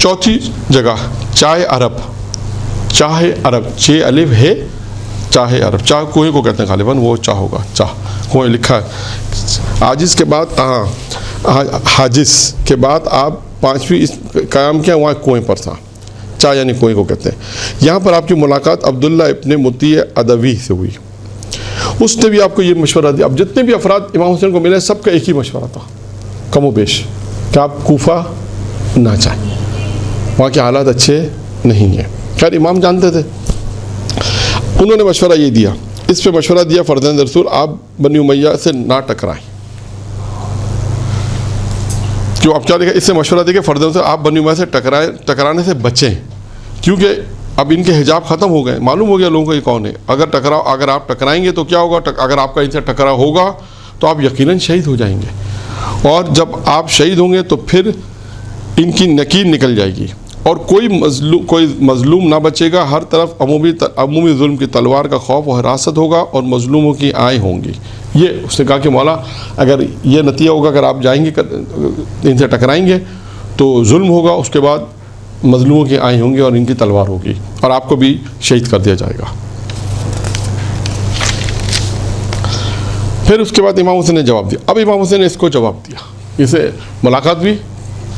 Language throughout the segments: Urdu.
چوتھی جگہ چائے عرب، چاہے عرب، چھ الف ہے چاہے عرب، چاہ کوہ کو کہتے ہیں غالباً، وہ چاہ ہوگا، چاہ کوہ لکھا ہے۔ عاجز کے بعد حاجز کے بعد آپ پانچویں قیام کیا، وہاں کنویں پر تھا، چاہ یعنی کنویں کو کہتے ہیں۔ یہاں پر آپ کی ملاقات عبداللہ ابن مطیع ادوی سے ہوئی، اس نے بھی آپ کو یہ مشورہ دیا۔ اب جتنے بھی افراد امام حسین کو ملے سب کا ایک ہی مشورہ تھا کم و بیش کہ آپ کوفہ نہ جائیں، وہاں کے حالات اچھے نہیں ہیں۔ خیر امام جانتے تھے، انہوں نے مشورہ یہ دیا، اس پہ مشورہ دیا فرزند رسول آپ بنی امیہ سے نہ ٹکرائیں۔ کیوں؟ اب کیا لکھا اس سے مشورہ دیا کہ فرزند رسول آپ بنی امیہ سے ٹکرانے سے بچیں، کیونکہ اب ان کے حجاب ختم ہو گئے، معلوم ہو گیا لوگوں کو یہ کون ہے۔ اگر آپ ٹکرائیں گے تو کیا ہوگا، اگر آپ کا ان سے ٹکراؤ ہوگا تو آپ یقیناً شہید ہو جائیں گے، اور جب آپ شہید ہوں گے تو پھر ان کی نکیر نکل جائے گی اور کوئی مظلوم نہ بچے گا، ہر طرف عمومی ظلم کی تلوار کا خوف و حراست ہوگا اور مظلوموں کی آہیں ہوں گی۔ یہ اس نے کہا کہ مولا اگر یہ نتیجہ ہوگا، اگر آپ جائیں گے ان سے ٹکرائیں گے تو ظلم ہوگا، اس کے بعد مظلوموں کی آہیں ہوں گی اور ان کی تلوار ہوگی اور آپ کو بھی شہید کر دیا جائے گا۔ پھر اس کے بعد امام حسین نے جواب دیا۔ اب امام حسین نے اس کو جواب دیا، اسے ملاقات بھی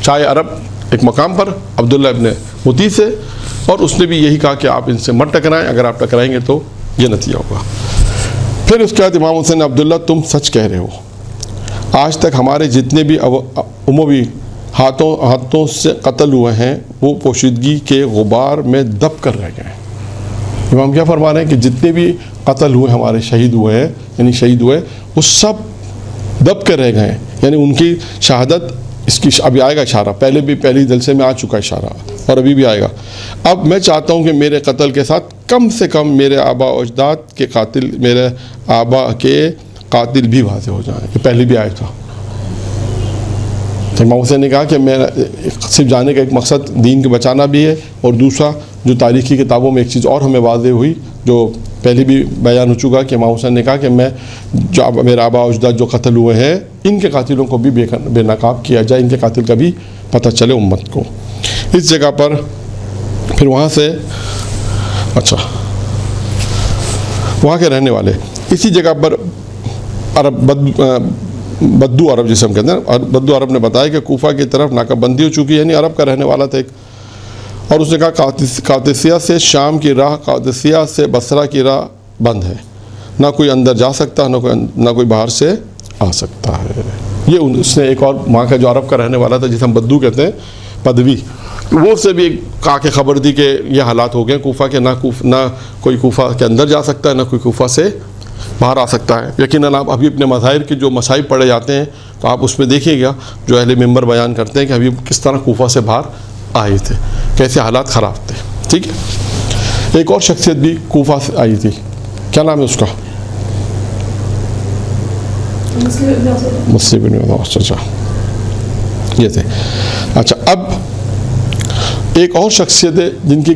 چائے عرب ایک مقام پر عبداللہ ابن مطیع سے، اور اس نے بھی یہی کہا کہ آپ ان سے مت ٹکرائیں، اگر آپ ٹکرائیں گے تو یہ نتیجہ ہوگا۔ پھر اس کے بعد امام حسین نے عبداللہ تم سچ کہہ رہے ہو، آج تک ہمارے جتنے بھی اموی ہاتھوں سے قتل ہوئے ہیں وہ پوشیدگی کے غبار میں دب کر رہ گئے ہیں۔ امام کیا فرما رہے ہیں کہ جتنے بھی قتل ہوئے ہمارے شہید ہوئے ہیں، یعنی شہید ہوئے، وہ سب دب کر رہ گئے ہیں، یعنی ان کی شہادت، اس کی ابھی آئے گا اشارہ، پہلے بھی پہلی جلسے میں آ چکا اشارہ اور ابھی بھی آئے گا۔ اب میں چاہتا ہوں کہ میرے قتل کے ساتھ کم سے کم میرے آبا و اجداد کے قاتل، میرے آبا کے قاتل بھی واضح ہو جائیں، یہ پہلے بھی آیا تھا۔ امام حسین نے کہا کہ میرا صرف جانے کا ایک مقصد دین کو بچانا بھی ہے، اور دوسرا جو تاریخی کتابوں میں ایک چیز اور ہمیں واضح ہوئی جو پہلے بھی بیان ہو چکا کہ امام حسین نے کہا کہ میں جو میرے آبا و اجداد جو قتل ہوئے ہیں ان کے قاتلوں کو بھی بے نقاب کیا جائے، ان کے قاتل کا بھی پتہ چلے امت کو۔ اس جگہ پر پھر وہاں سے وہاں کے رہنے والے اسی جگہ پر بدو عرب جسے ہم کہتے ہیں، بدو عرب نے بتایا کہ کوفہ کی طرف ناکہ بندی ہو چکی ہے، یعنی عرب کا رہنے والا تھا ایک، اور اس نے کہا قادسیہ سے شام کی راہ، قادسیہ سے بصرہ کی راہ بند ہے، نہ کوئی اندر جا سکتا نہ کوئی باہر سے آ سکتا ہے۔ یہ اس نے ایک اور وہاں کا جو عرب کا رہنے والا تھا جسے ہم بدو کہتے ہیں، پدوی، وہ سے بھی کہا کہ خبر دی کہ یہ حالات ہو گئے کوفہ کے، نہ کوئی کوفہ کے اندر جا سکتا ہے نہ کوئی کوفہ سے باہر آ سکتا ہے۔ یقیناً آپ ابھی اپنے مظاہر کے جو مصائب پڑھے جاتے ہیں تو آپ اس میں دیکھیے گا جو اہل منبر بیان کرتے ہیں کہ ابھی کس طرح کوفہ سے باہر آئے تھے، کیسے حالات خراب تھے۔ ٹھیک ہے، ایک اور شخصیت بھی کوفہ سے آئی تھی، کیا نام ہے اس کا؟ مسلم بن عوف۔ اچھا یہ تھے۔ اچھا اب ایک اور شخصیت ہے جن کی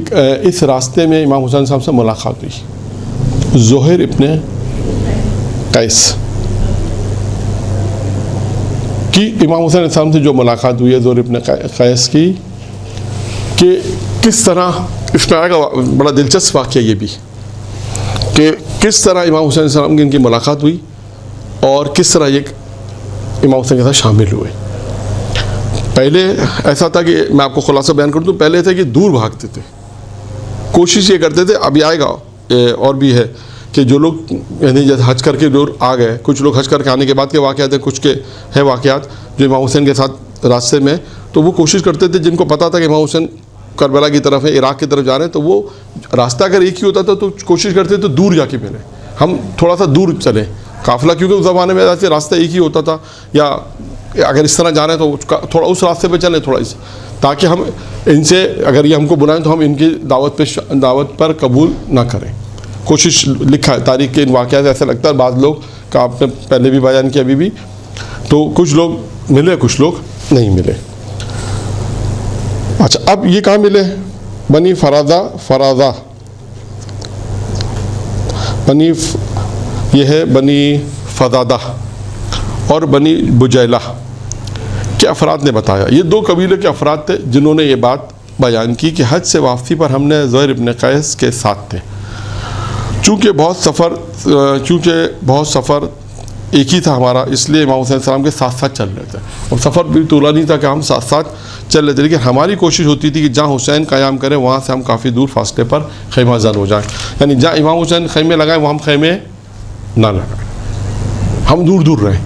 اس راستے میں امام حسین صاحب سے ملاقات ہوئی، زہیر ابن قیس کی امام حسین السلام سے جو ملاقات ہوئی ہے زہیر ابن قیس کی، کہ کس طرح اس میں آئے گا بڑا دلچسپ واقعہ یہ بھی کہ کس طرح امام حسین السلام کی ان کی ملاقات ہوئی اور کس طرح یہ امام حسین کے ساتھ شامل ہوئے۔ پہلے ایسا تھا کہ میں آپ کو خلاصہ بیان کر دوں، پہلے تھے کہ دور بھاگتے تھے، کوشش یہ کرتے تھے، ابھی آئے گا اور بھی ہے کہ جو لوگ یعنی جیسے حج کر کے دور آ گئے، کچھ لوگ حج کر کے آنے کے بعد کے واقعات ہیں، کچھ کے ہیں واقعات جو امام حسین کے ساتھ راستے میں، تو وہ کوشش کرتے تھے جن کو پتہ تھا کہ امام حسین کربلا کی طرف ہے، عراق کی طرف جا رہے ہیں، تو وہ راستہ اگر ایک ہی ہوتا تھا تو کوشش کرتے تو دور جا کے ملیں، ہم تھوڑا سا دور چلیں قافلہ، کیونکہ اس زمانے میں ایسے راستہ ایک ہی ہوتا تھا، یا اگر اس طرح جا رہے ہیں تو تھوڑا اس راستے پہ چلیں تھوڑا اس، تاکہ ہم ان سے اگر یہ ہم کو بلائیں تو ہم ان کی دعوت پر قبول نہ کریں۔ کوشش لکھا ہے تاریخ کے ان واقعات سے، ایسا لگتا ہے بعض لوگ کا آپ نے پہلے بھی بیان کیا ابھی بھی، تو کچھ لوگ ملے کچھ لوگ نہیں ملے۔ اچھا اب یہ کہاں ملے؟ بنی فرازہ یہ ہے بنی فضادہ اور بنی بجیلہ کے افراد نے بتایا، یہ دو قبیلے کے افراد تھے جنہوں نے یہ بات بیان کی کہ حج سے واپسی پر ہم نے زہیر ابن قیس کے ساتھ تھے، چونکہ بہت سفر ایک ہی تھا ہمارا، اس لیے امام حسین السلام کے ساتھ ساتھ چل رہے تھے، اور سفر بھی طولانی نہیں تھا کہ ہم ساتھ ساتھ چل رہے تھے، لیکن ہماری کوشش ہوتی تھی کہ جہاں حسین قیام کریں وہاں سے ہم کافی دور فاصلے پر خیمہ زن ہو جائیں، یعنی جہاں امام حسین خیمے لگائیں وہاں ہم خیمے نہ لگائیں، ہم دور دور رہیں،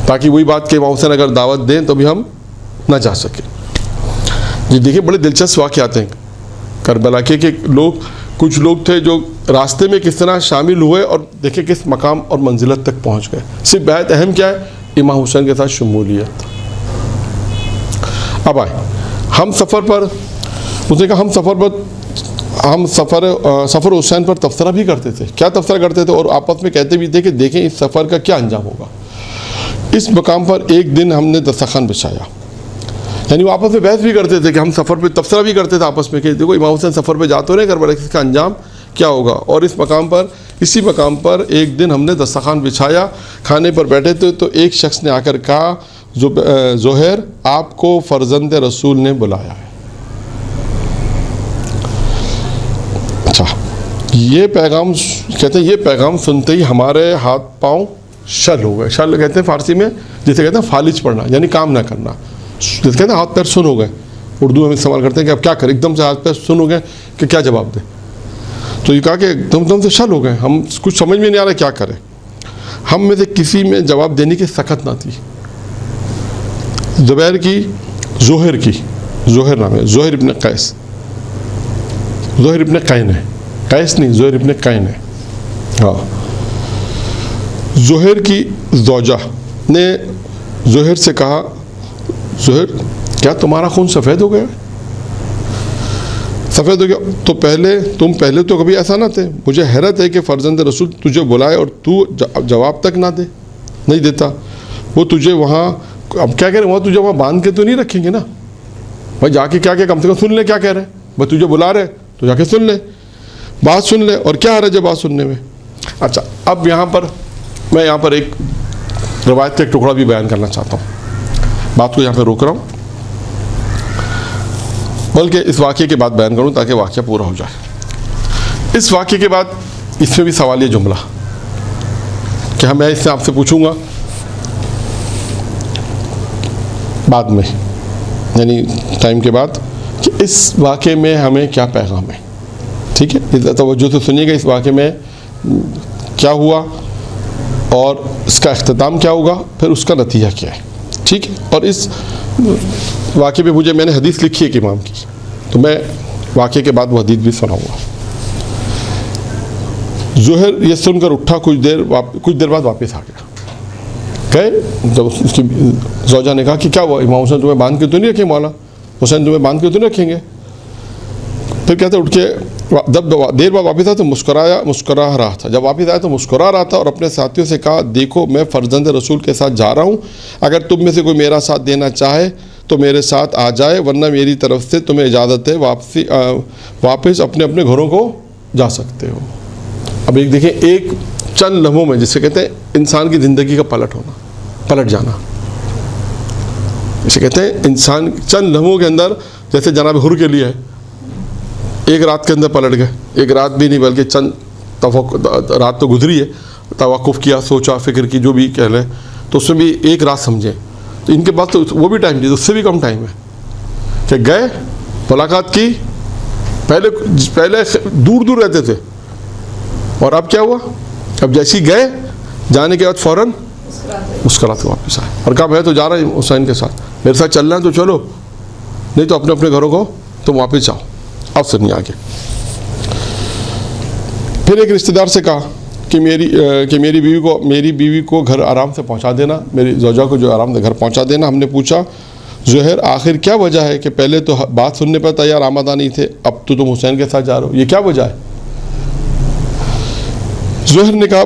تاکہ وہی بات کہ امام حسین اگر دعوت دیں تو بھی ہم نہ جا سکیں۔ یہ دیکھیں بڑے دلچسپ واقعات ہیں کربلا کے، کہ کچھ لوگ تھے جو راستے میں کس طرح شامل ہوئے اور دیکھیں کس مقام اور منزلت تک پہنچ گئے۔ صرف بہت اہم کیا ہے؟ امام حسین کے ساتھ شمولیت۔ اب آئے ہم سفر پر، اس نے کہا ہم سفر حسین پر تبصرہ بھی کرتے تھے۔ کیا تبصرہ کرتے تھے؟ اور آپس میں کہتے بھی تھے کہ دیکھیں اس سفر کا کیا انجام ہوگا۔ اس مقام پر ایک دن ہم نے دسترخوان بچھایا، یعنی وہ آپس میں بحث بھی کرتے تھے کہ ہم سفر پہ تبصرہ بھی کرتے تھے آپس میں کہ دیکھو امام حسین سفر پہ جاتے رہے کربلا، اس کا انجام کیا ہوگا۔ اور اسی مقام پر ایک دن ہم نے دسترخوان بچھایا، کھانے پر بیٹھے تھے تو ایک شخص نے آ کر کہا زہیر آپ کو فرزند رسول نے بلایا ہے۔ اچھا، یہ پیغام کہتے ہیں، یہ پیغام سنتے ہی ہمارے ہاتھ پاؤں شل ہو گئے۔ شل کہتے ہیں فارسی میں جسے کہتے ہیں فالج پڑنا، یعنی کام نہ کرنا، جسے کہتے ہیں ہاتھ پیر سن ہو گئے، اردو میں استعمال کرتے ہیں کہ اب کیا کریں، ایک دم سے ہاتھ پیر سن ہو گئے کہ کیا جواب دیں۔ تو یہ کہا کہ دم سے شل ہو گئے، ہم کچھ سمجھ میں نہیں آ رہا کیا کریں۔ ہم میں سے کسی میں جواب دینے کی سخت نہ تھی۔ زہیر نام ہے، زہیر ابن قیس، زہیر ابن قین ہے، قیس نہیں، زہیر ابن قین ہے۔ ہاں، زہیر کی زوجہ نے زہیر سے کہا زہیر کیا تمہارا خون سفید ہو گیا؟ سفید ہو گیا تو تم پہلے تو کبھی ایسا نہ تھے، مجھے حیرت ہے کہ فرزند رسول تجھے بلائے اور تو جواب تک نہیں دیتا۔ وہ تجھے وہاں اب کیا کہہ رہے ہیں، تجھے وہاں باندھ کے تو نہیں رکھیں گے نا بھائی، جا کے کیا کم سے کم سن لے کیا کہہ رہے ہیں، بھائی تجھے بلا رہے تو جا کے سن لے، بات سن لے، اور کیا حرج ہے بات سننے میں۔ اچھا، اب میں یہاں پر ایک روایت کا ایک ٹکڑا بھی بیان کرنا چاہتا ہوں، بات کو یہاں پہ روک رہا ہوں، بلکہ اس واقعے کے بعد بیان کروں تاکہ واقعہ پورا ہو جائے۔ اس واقعے کے بعد اس میں بھی سوالیہ جملہ کہ میں اس سے آپ سے پوچھوں گا بعد میں، یعنی ٹائم کے بعد، کہ اس واقعے میں ہمیں کیا پیغام ہے۔ ٹھیک ہے، توجہ سے سنیے گا، اس واقعے میں کیا ہوا اور اس کا اختتام کیا ہوگا، پھر اس کا نتیجہ کیا ہے۔ ٹھیک ہے، اور اس واقعے پہ میں نے حدیث لکھی ہے کہ امام کی، تو میں واقعے کے بعد وہ حدیث بھی سناؤں گا۔ زہیر یہ سن کر اٹھا، کچھ دیر بعد واپس آ گیا۔ جب اس کی زوجہ نے کہا کہ کیا ہوا، امام حسین تمہیں باندھ کے تو نہیں رکھیں، مولا حسین تمہیں باندھ کے تو نہیں رکھیں گے؟ پھر کہتے اٹھ کے جب دیر بعد واپس آیا تو مسکرا رہا تھا، جب واپس آیا تو مسکرا رہا تھا اور اپنے ساتھیوں سے کہا دیکھو میں فرزند رسول کے ساتھ جا رہا ہوں، اگر تم میں سے کوئی میرا ساتھ دینا چاہے تو میرے ساتھ آ جائے، ورنہ میری طرف سے تمہیں اجازت ہے، واپس اپنے اپنے گھروں کو جا سکتے ہو۔ اب ایک دیکھیں، ایک چند لمحوں میں، جسے کہتے ہیں انسان کی زندگی کا پلٹ جانا، اسے کہتے ہیں انسان چند لمحوں کے اندر، جیسے جناب حر کے لیے ایک رات کے اندر پلٹ گئے، ایک رات بھی نہیں بلکہ چند رات تو گزری ہے، توقف کیا، سوچا، فکر کی، جو بھی کہہ لیں، تو اس میں بھی ایک رات سمجھیں، تو ان کے پاس تو وہ بھی ٹائم نہیں، اس سے بھی کم ٹائم ہے کہ گئے، ملاقات کی، پہلے دور دور رہتے تھے، اور اب کیا ہوا، اب جیسے ہی گئے، جانے کے بعد فوراً مسکرات کے واپس آئے اور کہا میں تو جا رہا ہوں حسین کے ساتھ، میرے ساتھ چل رہا ہے تو چلو، نہیں تو اپنے اپنے گھروں کو تم واپس جاؤ۔ اب سنیے آگے، پھر ایک رشتہ دار سے کہا کہ میری بیوی کو گھر آرام سے پہنچا دینا، میری زوجہ کو جو آرام سے گھر پہنچا دینا۔ ہم نے پوچھا زہیر آخر کیا وجہ ہے کہ پہلے تو بات سننے پر تیار آمادہ نہیں تھے، اب تو تم حسین کے ساتھ جا رہے ہو، یہ کیا وجہ ہے؟ زہیر نے کہا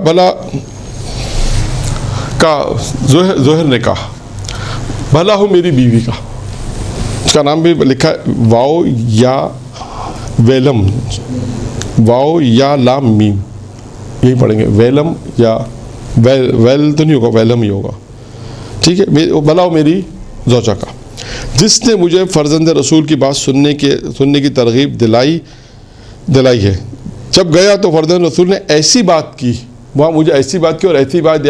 بھلا ہو میری بیوی کا، اس کا نام بھی لکھا ہے واو یا لام میم، یہی پڑھیں گے، ویلم یا ویل تو نہیں ہوگا، ویلم ہی ہوگا، ٹھیک ہے، بھلا ہو میری زوجہ کا، جس نے مجھے فرزند رسول کی بات سننے کی ترغیب دلائی ہے. جب گیا تو فرزند رسول نے ایسی بات کی, وہاں مجھے ایسی بات کی اور ایسی بات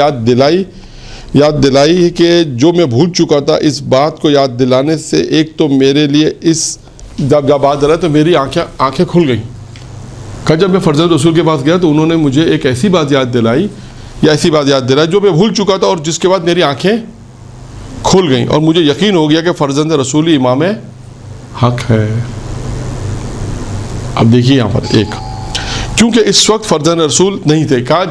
یاد دلائی کہ جو میں بھول چکا تھا. اس بات کو یاد دلانے سے ایک تو میرے لیے جب بات رہا تو میری آنکھیں کھل گئیں. جب میں فرزند رسول کے پاس گیا تو انہوں نے مجھے ایک ایسی بات یاد دلائی جو میں بھول چکا تھا, اور جس کے بعد میری آنکھیں کھل گئیں اور مجھے یقین ہو گیا کہ فرزند رسول امام حق ہے. اب دیکھیے یہاں پر کیونکہ اس وقت فرزند رسول نہیں تھے. کہا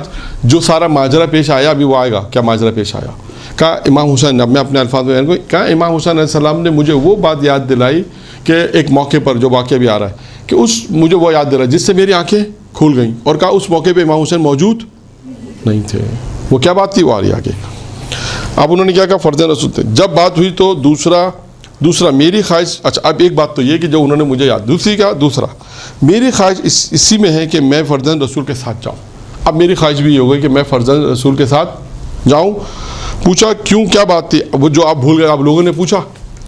جو سارا ماجرا پیش آیا ابھی وہ آئے گا. کیا ماجرا پیش آیا؟ کہا امام حسین, اب میں اپنے الفاظ میں کہا امام حسین علیہ السلام نے مجھے وہ بات یاد دلائی کہ ایک موقع پر جو واقعہ بھی آ رہا ہے کہ مجھے وہ یاد دلائی جس سے میری آنکھیں کھل گئیں, اور کہا اس موقع پہ امام حسین موجود نہیں تھے. وہ کیا بات تھی وہ آ رہی آگے. اب انہوں نے کیا کہا فرزند رسول تھے. جب بات ہوئی تو دوسرا میری خواہش, اچھا اب ایک بات تو یہ کہ جو انہوں نے مجھے یاد, دوسرا میری خواہش اسی میں ہے کہ میں فرزند رسول کے ساتھ جاؤں. اب میری خواہش بھی یہ ہو گئی کہ میں فرزند رسول کے ساتھ جاؤں. پوچھا کیوں, کیا بات تھی؟ وہ جو آپ بھول گئے. آپ لوگوں نے پوچھا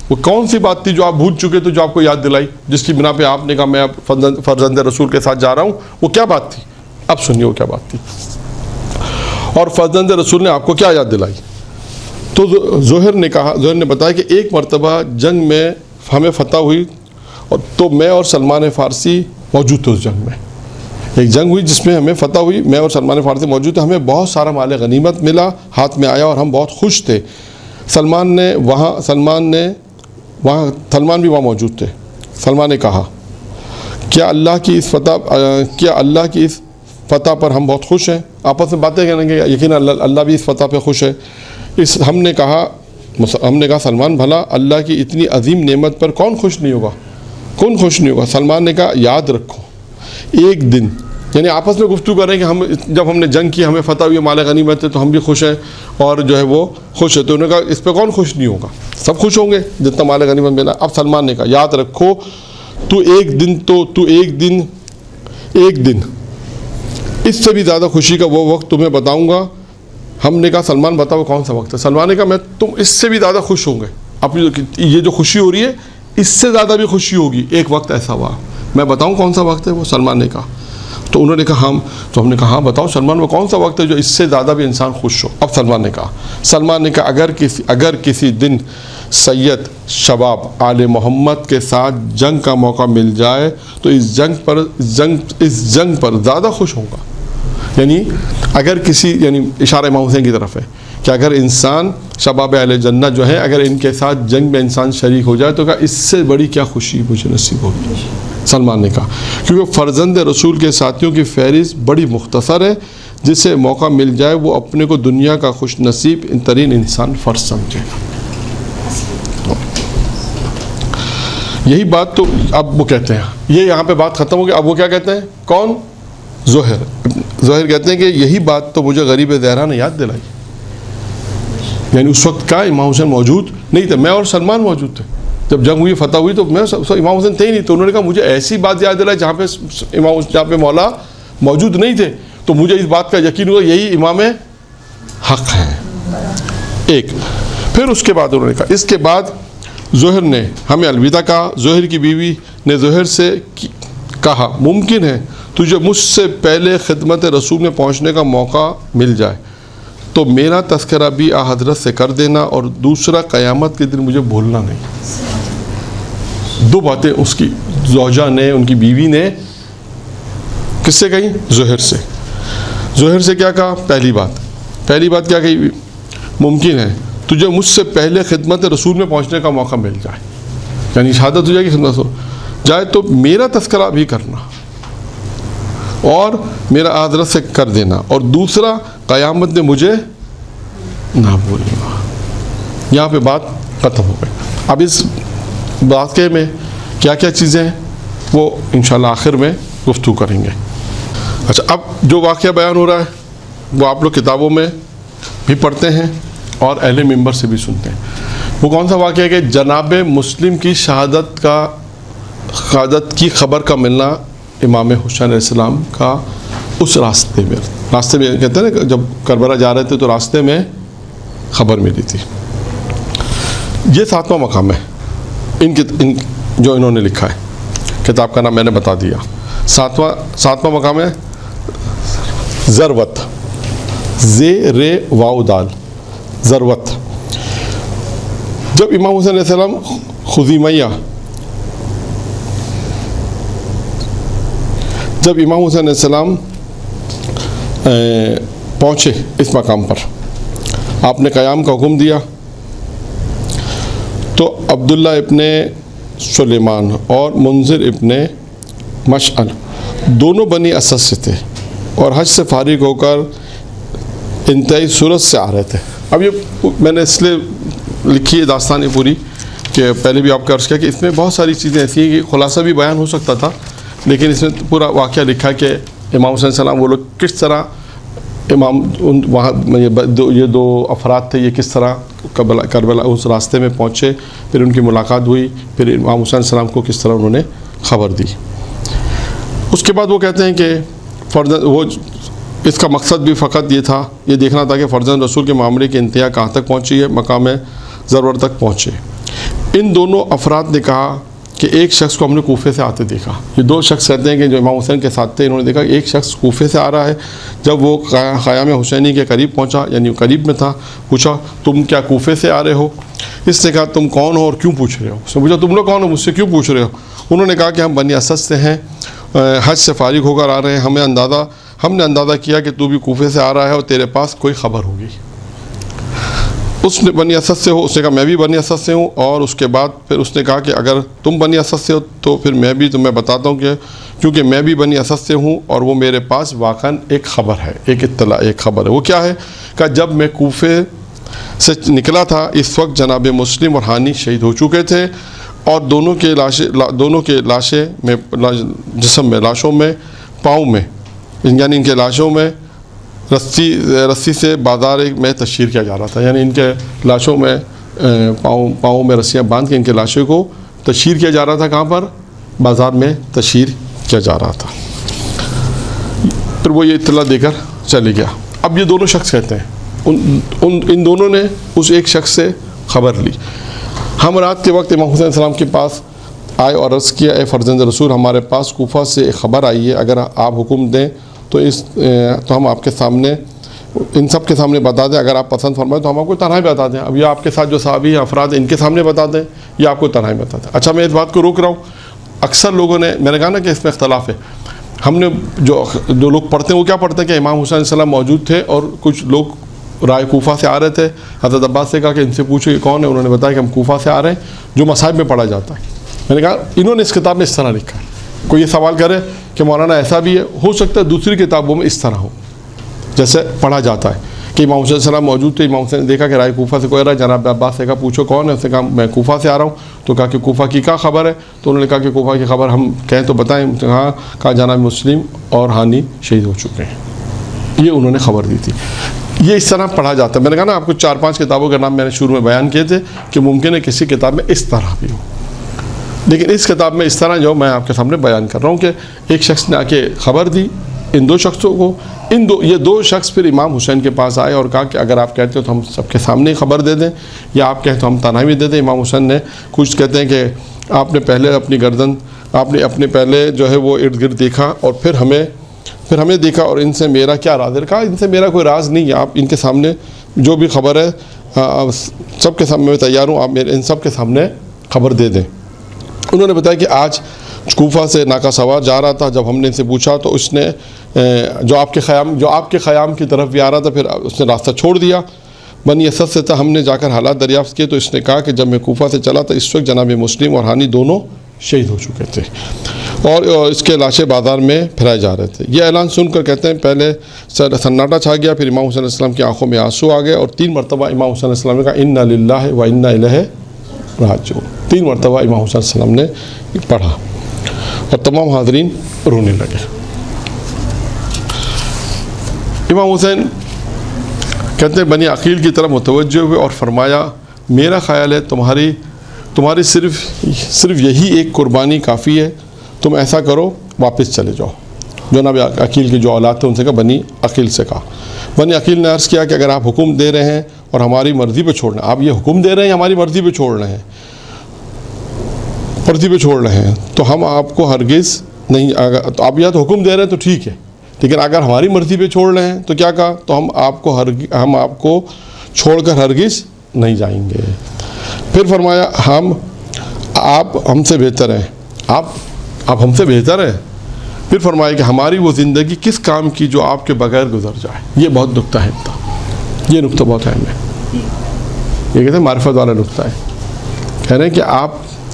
وہ کون سی بات تھی جو آپ بھول چکے تو جو آپ کو یاد دلائی, جس کی بنا پہ آپ نے کہا میں فرزند رسول کے ساتھ جا رہا ہوں. وہ کیا بات تھی؟ اب سنیے وہ کیا بات تھی اور فرزند رسول نے آپ کو کیا یاد دلائی. تو زہر نے بتایا کہ ایک مرتبہ جنگ میں ہمیں فتح ہوئی اور تو میں اور سلمان فارسی موجود تھے. اس جنگ میں ایک جنگ ہوئی جس میں ہمیں فتح ہوئی, میں اور سلمان فارسی موجود تھے. ہمیں بہت سارا مال غنیمت ملا, ہاتھ میں آیا اور ہم بہت خوش تھے. سلمان بھی وہاں موجود تھے. سلمان نے کہا کیا اللہ کی اس فتح پر ہم بہت خوش ہیں. آپس میں باتیں کریں گے, یقیناً اللہ بھی اس فتح پہ خوش ہے. ہم نے کہا سلمان بھلا اللہ کی اتنی عظیم نعمت پر کون خوش نہیں ہوگا. سلمان نے کہا یاد رکھو ایک دن, یعنی آپس میں گفتگو کر رہے ہیں کہ جب ہم نے جنگ کی ہمیں فتح ہوئی مال غنیمت ہے تو ہم بھی خوش ہیں اور جو ہے وہ خوش ہے. تو انہوں نے کہا اس پہ کون خوش نہیں ہوگا, سب خوش ہوں گے جتنا مال غنیمت ملا. اب سلمان نے کہا یاد رکھو ایک دن اس سے بھی زیادہ خوشی کا وہ وقت تمہیں بتاؤں گا. ہم نے کہا سلمان بتاؤ کون سا وقت ہے. سلمان نے کہا تم اس سے بھی زیادہ خوش ہوں گے. اب یہ جو خوشی ہو رہی ہے اس سے زیادہ بھی خوشی ہوگی. ایک وقت ایسا ہوا, میں بتاؤں کون سا وقت ہے وہ. سلمان نے کہا, تو انہوں نے کہا ہم نے کہا ہاں بتاؤ سلمان, وہ کون سا وقت ہے جو اس سے زیادہ بھی انسان خوش ہو. اب سلمان نے کہا اگر کسی دن سید شباب آل محمد کے ساتھ جنگ کا موقع مل جائے تو اس جنگ پر زیادہ خوش ہوں گا. یعنی اشارہ امام حسین کی طرف ہے کہ اگر انسان شباب اہل جنت جو ہے اگر ان کے ساتھ جنگ میں انسان شریک ہو جائے تو کہا اس سے بڑی کیا خوشی مجھے نصیب ہوگی. سلمان نے کہا کیونکہ فرزند رسول کے ساتھیوں کی فہرست بڑی مختصر ہے, جسے موقع مل جائے وہ اپنے کو دنیا کا خوش نصیب ترین انسان فرض سمجھے گا. یہی بات تو اب وہ کہتے ہیں, یہ یہاں پہ بات ختم ہو گئی. اب وہ کیا کہتے ہیں, کون؟ زہر کہتے ہیں کہ یہی بات تو مجھے غریب زہرا نے یاد دلائی. یعنی اس وقت کا امام حسین موجود نہیں تھے, میں اور سلمان موجود تھے. جب جنگ ہوئی فتح ہوئی تو امام حسین تھے ہی نہیں. تو انہوں نے کہا مجھے ایسی بات یاد دلائی جہاں پہ مولا موجود نہیں تھے, تو مجھے اس بات کا یقین ہوا یہی امام حق ہیں. پھر اس کے بعد انہوں نے کہا, اس کے بعد زہر نے ہمیں الوداع کہا. زہر کی بیوی نے زہر سے کہا ممکن ہے تجھے مجھ سے پہلے خدمت رسول میں پہنچنے کا موقع مل جائے تو میرا تذکرہ بھی حضرت سے کر دینا, اور دوسرا قیامت کے دن مجھے بھولنا نہیں. دو باتیں اس کی زوجہ نے, ان کی بیوی نے کس سے کہیں؟ زہر سے کیا کہا؟ پہلی بات کیا کہی؟ ممکن ہے تجھے مجھ سے پہلے خدمت رسول میں پہنچنے کا موقع مل جائے, یعنی شہادت ہو جائے گی خدمت ہو جائے تو میرا تذکرہ بھی کرنا اور میرا حضرت سے کر دینا, اور دوسرا قیامت نے مجھے نہ بھولنا. یہاں پہ بات ختم ہو گئی. اب اس واقعے میں کیا کیا چیزیں ہیں وہ انشاءاللہ آخر میں گفتگو کریں گے. اچھا, اب جو واقعہ بیان ہو رہا ہے وہ آپ لوگ کتابوں میں بھی پڑھتے ہیں اور اہل منبر سے بھی سنتے ہیں. وہ کون سا واقعہ ہے کہ جناب مسلم کی شہادت کی خبر کا ملنا امام حسین علیہ السلام کا اس راستے میں کہتے ہیں نا, جب کربلا جا رہے تھے تو راستے میں خبر ملی تھی. یہ 7واں مقام ہے. ان جو انہوں نے لکھا ہے، کتاب کا نام میں نے بتا دیا۔ ساتواں مقام ہے ذروت، زیر واو دال، ذروت۔ جب امام حسین علیہ السلام خزیمیہ، جب امام حسین علیہ السلام پہنچے اس مقام پر، آپ نے قیام کا حکم دیا، تو عبداللہ ابن سلیمان اور منذر ابن مشعل دونوں بنی اسد سے تھے اور حج سے فارغ ہو کر انتہائی سرعت سے آ رہے تھے۔ اب یہ میں نے اس لیے لکھی ہے داستان پوری کہ پہلے بھی آپ کا عرض کیا کہ اس میں بہت ساری چیزیں ایسی ہیں کہ خلاصہ بھی بیان ہو سکتا تھا، لیکن اس میں پورا واقعہ لکھا کہ امام حسین السلام وہ لوگ کس طرح وہاں یہ دو افراد تھے، یہ کس طرح کربلا اس راستے میں پہنچے، پھر ان کی ملاقات ہوئی، پھر امام حسین السلام کو کس طرح انہوں نے خبر دی۔ اس کے بعد وہ کہتے ہیں کہ وہ اس کا مقصد بھی فقط یہ تھا، یہ دیکھنا تھا کہ فرزند رسول کے معاملے کی انتہا کہاں تک پہنچی ہے، مقام ضرور تک پہنچے۔ ان دونوں افراد نے کہا کہ ایک شخص کو ہم نے کوفے سے آتے دیکھا۔ یہ دو شخص کہتے ہیں کہ جو امام حسین کے ساتھ تھے، انہوں نے دیکھا کہ ایک شخص کوفے سے آ رہا ہے۔ جب وہ خیام حسینی کے قریب پہنچا، یعنی قریب میں تھا، پوچھا تم کیا کوفے سے آ رہے ہو؟ اس نے کہا تم کون ہو اور کیوں پوچھ رہے ہو؟ اس نے پوچھا تم لوگ کون ہو، مجھ سے کیوں پوچھ رہے ہو؟ انہوں نے کہا کہ ہم بنی اسد سے ہیں، حج سے فارغ ہو کر آ رہے ہیں، ہم نے اندازہ کیا کہ تو بھی کوفے سے آ رہا ہے اور تیرے پاس کوئی خبر ہوگی۔ اس نے بنی اسد سے ہو، اس نے کہا میں بھی بنی اسد سے ہوں، اور اس کے بعد پھر اس نے کہا کہ اگر تم بنی اسد سے ہو تو پھر میں بھی تمہیں بتاتا ہوں کہ کیونکہ میں بھی بنی اسد سے ہوں اور وہ میرے پاس واقعاً ایک خبر ہے، ایک اطلاع، ایک خبر ہے۔ وہ کیا ہے؟ کہ جب میں کوفے سے نکلا تھا اس وقت جناب مسلم اور ہانی شہید ہو چکے تھے، اور دونوں کے لاشیں میں جسم میں، لاشوں میں، پاؤں میں، یعنی ان کے لاشوں میں رسی سے بازار میں تشہیر کیا جا رہا تھا، یعنی ان کے لاشوں میں پاؤں میں رسیاں باندھ کے ان کے لاشوں کو تشہیر کیا جا رہا تھا۔ کہاں پر؟ بازار میں تشہیر کیا جا رہا تھا۔ پھر وہ یہ اطلاع دے کر چلے گیا۔ اب یہ دونوں شخص کہتے ہیں ان دونوں نے اس ایک شخص سے خبر لی۔ ہم رات کے وقت امام حسین السلام کے پاس آئے اور عرض کیا اے فرزند رسول، ہمارے پاس کوفہ سے ایک خبر آئی ہے، اگر آپ حکم دیں تو ہم آپ کے سامنے ان سب کے سامنے بتا دیں، اگر آپ پسند فرمائیں تو ہم آپ کو تنہائی بتا دیں۔ اب یہ آپ کے ساتھ جو صحابی ہیں افراد ان کے سامنے بتا دیں یا آپ کو تنہائی بتا دیں۔ اچھا میں اس بات کو روک رہا ہوں، اکثر لوگوں نے، میں نے کہا نا کہ اس میں اختلاف ہے، ہم نے جو لوگ پڑھتے ہیں وہ کیا پڑھتے ہیں کہ امام حسین علیہ السلام موجود تھے اور کچھ لوگ رائے کوفہ سے آ رہے تھے، حضرت عباس سے کہا کہ ان سے پوچھو یہ کون ہے، انہوں نے بتایا کہ ہم کوفہ سے آ رہے ہیں، جو مصاحب میں پڑھا جاتا ہے۔ میں نے کہا انہوں نے اس کتاب میں اس طرح لکھا ہے، کوئی یہ سوال کرے کہ مولانا ایسا بھی ہے، ہو سکتا ہے دوسری کتابوں میں اس طرح ہو جیسے پڑھا جاتا ہے کہ امام حسین السلام موجود تھے، امام حسین نے دیکھا کہ رائے کوفہ سے کوئی آ رہا ہے، جناب عباس سے کہا پوچھو کون ہے، اس نے کہا میں کوفہ سے آ رہا ہوں، تو کہا کہ کوفہ کی کیا خبر ہے؟ تو انہوں نے کہا کہ کوفہ کی خبر ہم کہیں تو بتائیں، کہا جناب مسلم اور ہانی شہید ہو چکے ہیں، یہ انہوں نے خبر دی تھی۔ یہ اس طرح پڑھا جاتا ہے۔ میں نے کہا نا آپ کو 4-5 کتابوں کے نام میں نے شروع میں بیان کیے تھے کہ ممکن ہے کسی کتاب میں اس طرح بھی ہو، لیکن اس کتاب میں اس طرح جو میں آپ کے سامنے بیان کر رہا ہوں کہ ایک شخص نے آ کے خبر دی ان دو شخصوں کو، یہ دو شخص پھر امام حسین کے پاس آئے اور کہا کہ اگر آپ کہتے ہو تو ہم سب کے سامنے خبر دے دیں، یا آپ کہتے ہو ہم تنہائی میں دے دیں۔ امام حسین نے کچھ کہتے ہیں کہ آپ نے پہلے اپنی گردن، آپ نے اپنے پہلے جو ہے وہ ارد گرد دیکھا اور پھر ہمیں دیکھا، اور ان سے میرا کیا راز ہے؟ کہا ان سے میرا کوئی راز نہیں ہے، آپ ان کے سامنے جو بھی خبر ہے سب کے سامنے میں تیار ہوں، آپ میرے ان سب کے سامنے خبر دے دیں۔ انہوں نے بتایا کہ آج کوفہ سے ناکہ سوار جا رہا تھا، جب ہم نے ان سے پوچھا تو اس نے جو آپ کے خیام کی طرف بھی آ رہا تھا، پھر اس نے راستہ چھوڑ دیا، بنی اسد سے تھا، ہم نے جا کر حالات دریافت کیے تو اس نے کہا کہ جب میں کوفہ سے چلا تو اس وقت جناب مسلم اور ہانی دونوں شہید ہو چکے تھے اور اس کے لاشیں بازار میں پھیلائے جا رہے تھے۔ یہ اعلان سن کر کہتے ہیں پہلے سناٹا چھا گیا، پھر امام حسین علیہ السلام کی آنکھوں میں آنسو آ گئے اور 3 مرتبہ امام حسین علیہ السلام نے کہا انا للہ و انا الیہ راجعون، 3 مرتبہ امام حسین علیہ السلام نے پڑھا اور تمام حاضرین رونے لگے۔ امام حسین کہتے ہیں بنی عقیل کی طرف متوجہ ہوئے اور فرمایا میرا خیال ہے تمہاری صرف یہی ایک قربانی کافی ہے، تم ایسا کرو واپس چلے جاؤ۔ جناب عقیل کی جو اولاد تھے ان سے کہا، بنی عقیل سے کہا۔ بنی عقیل نے عرض کیا کہ اگر آپ حکم دے رہے ہیں اور ہماری مرضی پہ چھوڑنا، آپ یہ حکم دے رہے ہیں ہماری مرضی پہ چھوڑ رہے ہیں، مرضی پہ چھوڑ رہے ہیں تو ہم آپ کو ہرگز نہیں، تو آپ یا تو حکم دے رہے ہیں تو ٹھیک ہے، لیکن اگر ہماری مرضی پہ چھوڑ رہے ہیں تو کیا کہا، تو ہم آپ کو چھوڑ کر ہرگز نہیں جائیں گے۔ پھر فرمایا آپ ہم سے بہتر ہیں، آپ ہم سے بہتر ہیں۔ پھر فرمایا کہ ہماری وہ زندگی کس کام کی جو آپ کے بغیر گزر جائے۔ یہ بہت نقطہ ہے، یہ نقطہ بہت اہم ہے، یہ کہتے ہیں معرفت والا نقطہ ہے۔ کہہ رہے ہیں کہ آپ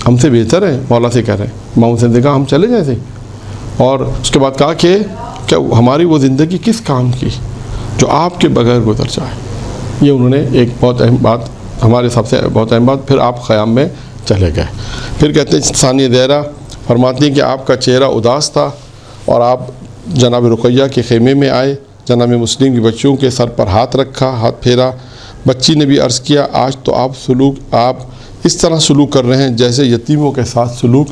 ہم سے بہتر ہیں، مولا سے کہہ رہے ہیں، امام حسین نے کہا ہم چلے جائیں، اور اس کے بعد کہا کہ ہماری وہ زندگی کس کام کی جو آپ کے بغیر گزر جائے۔ یہ انہوں نے ایک بہت اہم بات، ہمارے حساب سے بہت اہم بات۔ پھر آپ قیام میں چلے گئے۔ پھر کہتے ہیں ثانیہ دیرہ فرماتی ہیں کہ آپ کا چہرہ اداس تھا اور آپ جناب رقیہ کے خیمے میں آئے، جناب مسلم کی بچیوں کے سر پر ہاتھ رکھا، ہاتھ پھیرا۔ بچی نے بھی عرض کیا آج تو آپ اس طرح سلوک کر رہے ہیں جیسے یتیموں کے ساتھ سلوک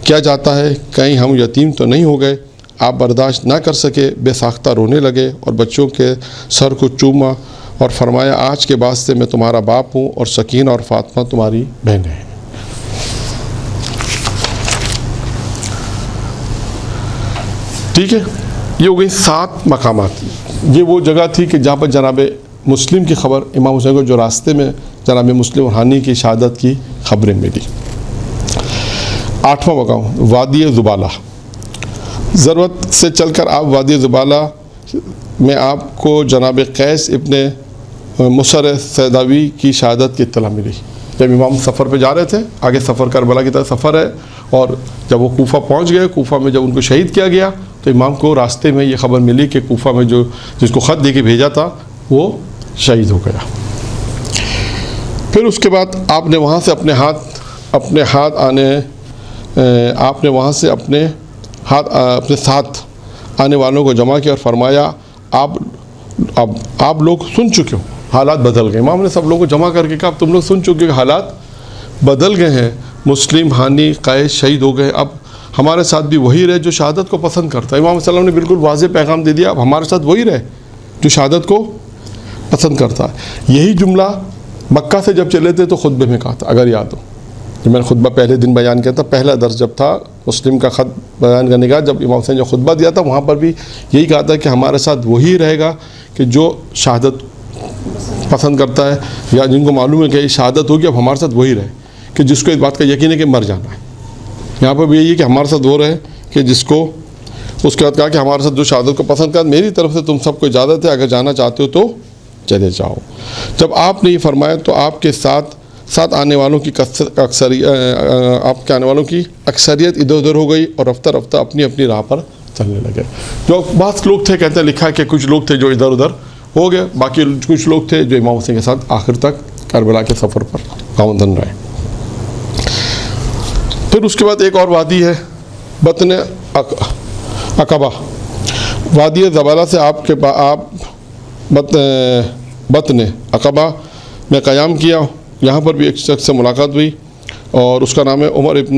کیا جاتا ہے، کہیں ہم یتیم تو نہیں ہو گئے۔ آپ برداشت نہ کر سکے، بے ساختہ رونے لگے اور بچوں کے سر کو چوما اور فرمایا آج کے بعد سے میں تمہارا باپ ہوں اور سکینہ اور فاطمہ تمہاری بہنیں ہیں۔ ٹھیک ہے، یہ ہو گئی 7 مقامات۔ یہ وہ جگہ تھی کہ جہاں پر جناب مسلم کی خبر، امام حسین کو جو راستے میں جناب مسلم اور ہانی کی شہادت کی خبریں ملی۔ 8واں مقام وادی زبالہ۔ ضرورت سے چل کر آپ وادی زبالہ میں آپ کو جناب قیس ابن مصر سیداوی کی شہادت کی اطلاع ملی۔ جب امام سفر پہ جا رہے تھے، آگے سفر کربلا کی طرف سفر ہے، اور جب وہ کوفہ پہنچ گئے، کوفہ میں جب ان کو شہید کیا گیا تو امام کو راستے میں یہ خبر ملی کہ کوفہ میں جس کو خط دے کے بھیجا تھا وہ شہید ہو گیا۔ پھر اس کے بعد آپ نے وہاں سے اپنے ساتھ آنے والوں کو جمع کیا اور فرمایا آپ لوگ سن چکے ہو، حالات بدل گئے۔ امام نے سب لوگوں کو جمع کر کے کہا تم لوگ سن چکے ہو کہ حالات بدل گئے ہیں، مسلم ہانی قیس شہید ہو گئے، اب ہمارے ساتھ بھی وہی رہے جو شہادت کو پسند کرتا ہے۔ امام صلی اللہ علیہ وسلم نے بالکل واضح پیغام دے دیا، اب ہمارے ساتھ وہی رہے جو شہادت کو پسند کرتا ہے۔ یہی جملہ مکہ سے جب چلے تھے تو خطبے میں کہا تھا، اگر یاد ہو، جب میں نے خطبہ پہلے دن بیان کیا تھا، پہلا درس جب تھا مسلم کا خط بیان کرنے کا، جب امام حسین نے خطبہ دیا تھا وہاں پر بھی یہی کہا تھا کہ ہمارے ساتھ وہی رہے گا کہ جو شہادت پسند کرتا ہے، یا جن کو معلوم ہے کہ یہ شہادت ہوگی اب ہمارے ساتھ وہی رہے، کہ جس کو اس بات کا یقین ہے کہ مر جانا ہے۔ یہاں پر بھی یہی ہے کہ ہمارے ساتھ وہ رہے کہ جس کو، اس کے بعد کہا کہ ہمارے ساتھ جو شہادت کو پسند کرتا، میری طرف سے تم سب کو اجازت ہے، اگر جانا چاہتے ہو تو چلے جاؤ۔ جب آپ نے یہ فرمایا تو آپ کے ساتھ آنے والوں کی اکثریت ادھر ادھر ہو گئی اور رفتہ رفتہ اپنی اپنی راہ پر چلنے لگے۔ جو بعض لوگ تھے، کہتے ہیں لکھا ہے کہ کچھ لوگ تھے جو ادھر ادھر ہو گئے، باقی کچھ لوگ تھے جو امام حسین کے ساتھ آخر تک کربلا کے سفر پر گامزن رہے۔ پھر اس کے بعد ایک اور وادی ہے بطن عقبہ۔ وادی زبالہ سے آپ بطن عقبہ میں قیام کیا، یہاں پر بھی ایک شخص سے ملاقات ہوئی اور اس کا نام ہے عمر ابن